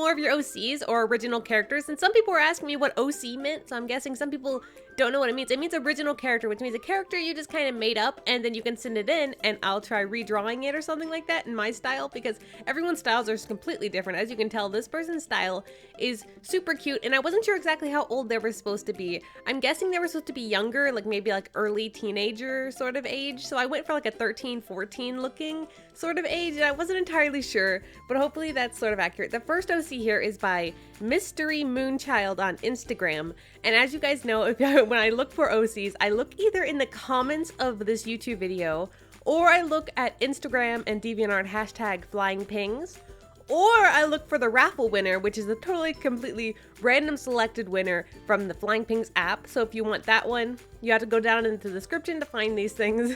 more of your OCs or original characters. And some people were asking me what OC meant, so I'm guessing some people don't know what it means. It means original character, which means a character you just kind of made up, and then you can send it in and I'll try redrawing it or something like that in my style, because everyone's styles are completely different. As you can tell, this person's style is super cute, and I wasn't sure exactly how old they were supposed to be. I'm guessing they were supposed to be younger, like maybe like early teenager sort of age. So I went for like a 13, 14 looking sort of age, and I wasn't entirely sure, but hopefully that's sort of accurate. The first OC here is by Mystery Moonchild on Instagram, and as you guys know, when I look for OCs, I look either in the comments of this YouTube video, or I look at Instagram and DeviantArt hashtag flying pings, or I look for the raffle winner, which is a totally completely random selected winner from the Flying Pings app. So if you want that one, you have to go down into the description to find these things.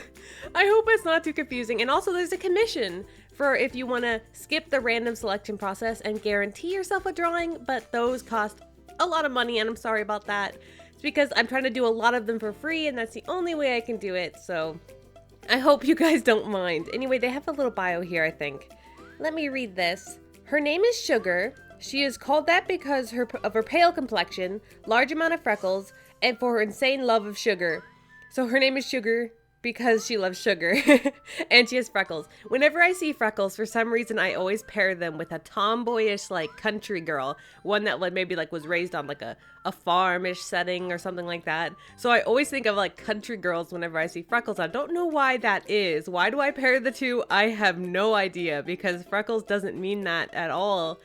I hope it's not too confusing. And also there's a commission for if you want to skip the random selection process and guarantee yourself a drawing, but those cost a lot of money, and I'm sorry about that. It's because I'm trying to do a lot of them for free, and that's the only way I can do it, so I hope you guys don't mind. Anyway, they have a little bio here, I think. Let me read this. Her name is Sugar. She is called that because of her pale complexion, large amount of freckles, and for her insane love of sugar. So her name is Sugar because she loves sugar, and she has freckles. Whenever I see freckles, for some reason, I always pair them with a tomboyish, like, country girl. One that maybe was raised on like a farmish setting or something like that. So I always think of like country girls whenever I see freckles. I don't know why that is. Why do I pair the two? I have no idea, because freckles doesn't mean that at all.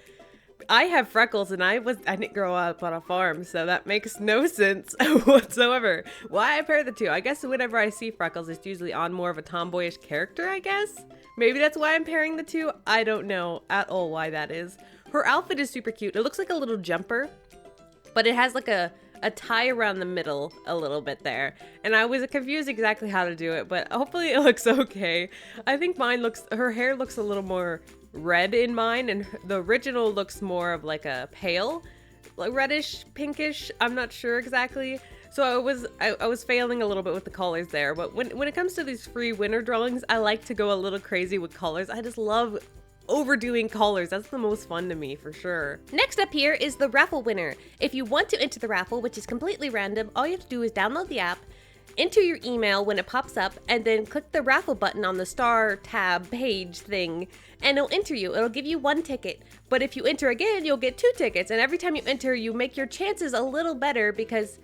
I have freckles, and I didn't grow up on a farm, so that makes no sense whatsoever. Why I pair the two? I guess whenever I see freckles, it's usually on more of a tomboyish character, I guess. Maybe that's why I'm pairing the two. I don't know at all why that is. Her outfit is super cute. It looks like a little jumper, but it has like a tie around the middle a little bit there. And I was confused exactly how to do it, but hopefully it looks okay. I think her hair looks a little more red in mine, and the original looks more of like a pale, like reddish, pinkish. I'm not sure exactly. So I was failing a little bit with the colors there. But when it comes to these free winter drawings, I like to go a little crazy with colors. I just love overdoing colors. That's the most fun to me, for sure. Next up here is the raffle winner. If you want to enter the raffle, which is completely random, all you have to do is download the app, enter your email when it pops up, and then click the raffle button on the star tab page thing, and it'll enter you. It'll give you 1 ticket, but if you enter again, you'll get 2 tickets, and every time you enter, you make your chances a little better because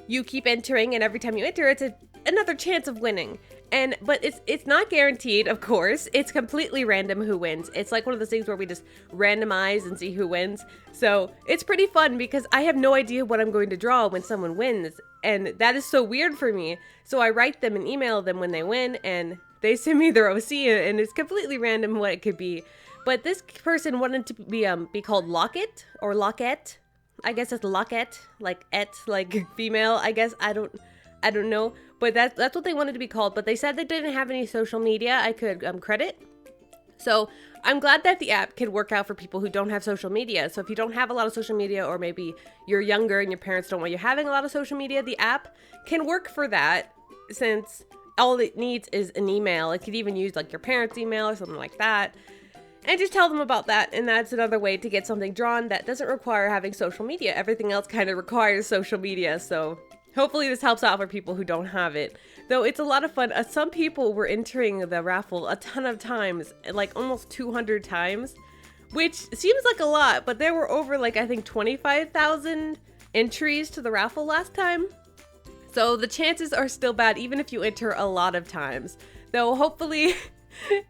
you keep entering, and every time you enter, it's another chance of winning. But it's not guaranteed, of course. It's completely random who wins. It's like one of those things where we just randomize and see who wins. So it's pretty fun because I have no idea what I'm going to draw when someone wins, and that is so weird for me. So I write them and email them when they win, and they send me their OC, and it's completely random what it could be. But this person wanted to be called Locket or Lockette. I guess it's Lockette, like female. I guess I don't know, but that's what they wanted to be called. But they said they didn't have any social media I could credit. So I'm glad that the app can work out for people who don't have social media. So if you don't have a lot of social media, or maybe you're younger and your parents don't want you having a lot of social media, the app can work for that, since all it needs is an email. It could even use like your parents' email or something like that, and just tell them about that. And that's another way to get something drawn that doesn't require having social media. Everything else kind of requires social media, so hopefully this helps out for people who don't have it. Though it's a lot of fun. Some people were entering the raffle a ton of times, like almost 200 times, which seems like a lot, but there were over I think 25,000 entries to the raffle last time. So the chances are still bad even if you enter a lot of times. Though hopefully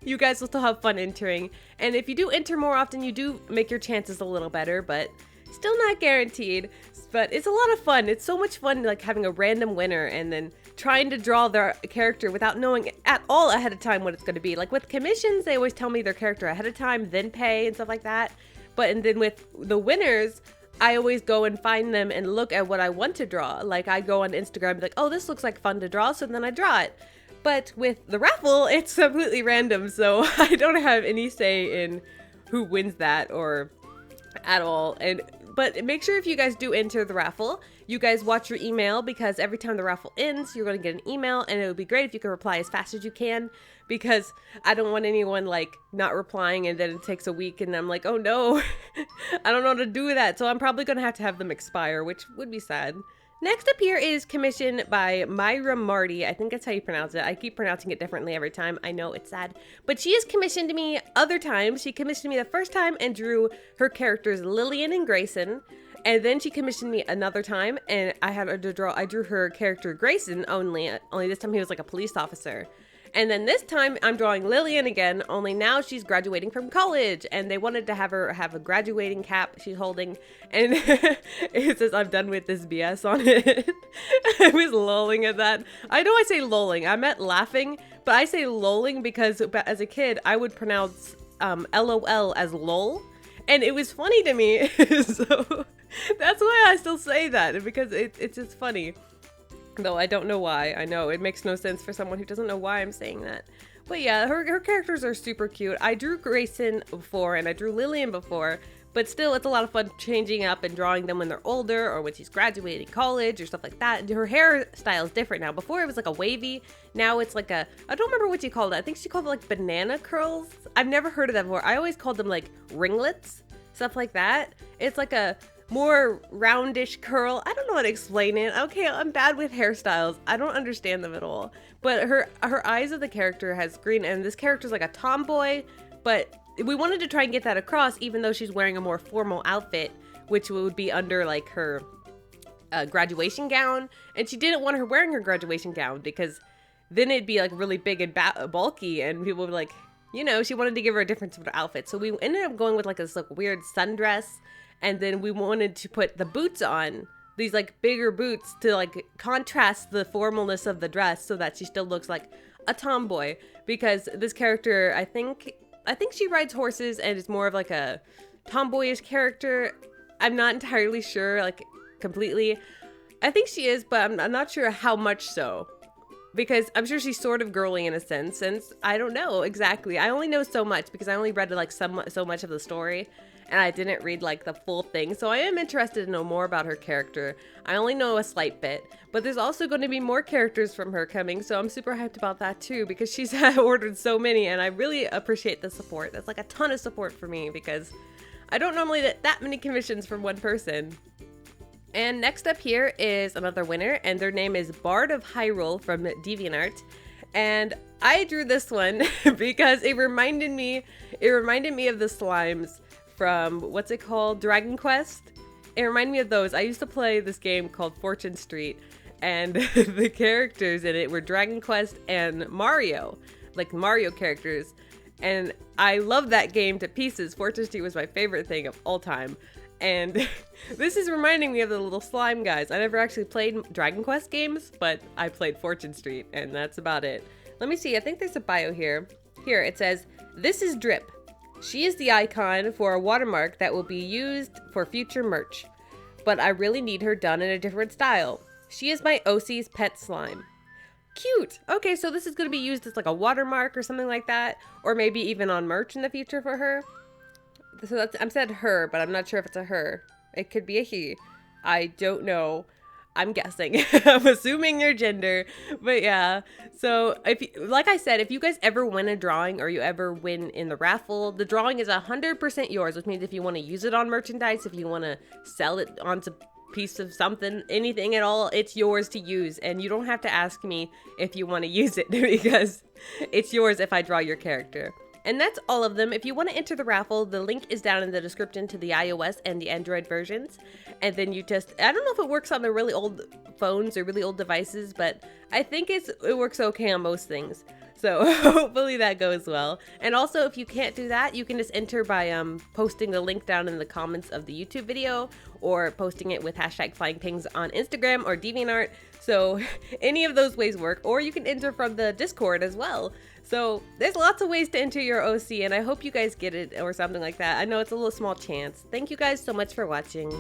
you guys will still have fun entering. And if you do enter more often, you do make your chances a little better, but still not guaranteed. But it's a lot of fun. It's so much fun having a random winner and then trying to draw their character without knowing at all ahead of time what it's going to be. Like with commissions, they always tell me their character ahead of time, then pay and stuff like that. And then with the winners, I always go and find them and look at what I want to draw. Like I go on Instagram and be like, oh, this looks like fun to draw, so then I draw it. But with the raffle, it's completely random, so I don't have any say in who wins that or at all. But make sure if you guys do enter the raffle, you guys watch your email, because every time the raffle ends, you're going to get an email, and it would be great if you could reply as fast as you can, because I don't want anyone like not replying and then it takes a week and I'm like, oh no, I don't know how to do that. So I'm probably going to have them expire, which would be sad. Next up here is commissioned by 𝐷𝐼𝐸. I think that's how you pronounce it. I keep pronouncing it differently every time. I know, it's sad. But she has commissioned me other times. She commissioned me the first time and drew her characters Lillian and Grayson. And then she commissioned me another time and I drew her character Grayson only this time he was like a police officer. And then this time I'm drawing Lillian again, only now she's graduating from college, and they wanted to have her have a graduating cap she's holding, and it says I'm done with this BS on it. I was lolling at that. I know I say lolling, I meant laughing, but I say lolling because as a kid I would pronounce LOL as lol, and it was funny to me. So that's why I still say that, because it's just funny. Though I don't know why. I know it makes no sense for someone who doesn't know why I'm saying that. But yeah, her characters are super cute. I drew Grayson before and I drew Lillian before, but still it's a lot of fun changing up and drawing them when they're older or when she's graduating college or stuff like that. Her hairstyle is different now. Before it was like a wavy, now it's like a, I don't remember what she called it. I think she called it like banana curls. I've never heard of that before. I always called them like ringlets, stuff like that. It's like a more roundish curl. I don't know how to explain it. Okay, I'm bad with hairstyles. I don't understand them at all. But her eyes of the character has green, and this character's like a tomboy, but we wanted to try and get that across even though she's wearing a more formal outfit, which would be under like her graduation gown. And she didn't want her wearing her graduation gown because then it'd be like really big and bulky, and people would be like, you know, she wanted to give her a different sort of outfit. So we ended up going with like this like weird sundress. And then we wanted to put the boots on, these like bigger boots to like contrast the formalness of the dress so that she still looks like a tomboy. Because this character, I think she rides horses and is more of like a tomboyish character. I'm not entirely sure, like completely. I think she is, but I'm not sure how much so. Because I'm sure she's sort of girly in a sense, and I don't know exactly. I only know so much because I only read like so much of the story. And I didn't read like the full thing, so I am interested to know more about her character. I only know a slight bit, but there's also going to be more characters from her coming, so I'm super hyped about that too, because she's ordered so many, and I really appreciate the support. That's like a ton of support for me, because I don't normally get that many commissions from one person. And next up here is another winner, and their name is 𝐷𝐼𝐸 from 𝐷eviantArt. And I drew this one because it reminded me of the slimes from, what's it called, Dragon Quest. It reminded me of those. I used to play this game called Fortune Street, and the characters in it were Dragon Quest and Mario, like Mario characters, and I love that game to pieces. Fortune Street was my favorite thing of all time, and this is reminding me of the little slime guys. I never actually played Dragon Quest games, but I played Fortune Street, and that's about it. Let me see, I think there's a bio here. Here, it says, "This is Drip. She is the icon for a watermark that will be used for future merch, but I really need her done in a different style. She is my OC's pet slime." Cute. Okay, so this is going to be used as like a watermark or something like that, or maybe even on merch in the future for her. So that's, I said her, but I'm not sure if it's a her. It could be a he. I don't know. I'm guessing. I'm assuming your gender, but yeah. So if you, like I said, if you guys ever win a drawing or you ever win in the raffle, the drawing is 100% yours, which means if you want to use it on merchandise, if you want to sell it onto a piece of something, anything at all, it's yours to use. And you don't have to ask me if you want to use it because it's yours if I draw your character. And that's all of them. If you want to enter the raffle, the link is down in the description to the iOS and the Android versions. And then you just, I don't know if it works on the really old phones or really old devices, but I think it works okay on most things. So hopefully that goes well. And also, if you can't do that, you can just enter by posting the link down in the comments of the YouTube video, or posting it with #FlyingPings on Instagram or DeviantArt. So any of those ways work, or you can enter from the Discord as well. So there's lots of ways to enter your OC, and I hope you guys get it or something like that. I know it's a little small chance. Thank you guys so much for watching.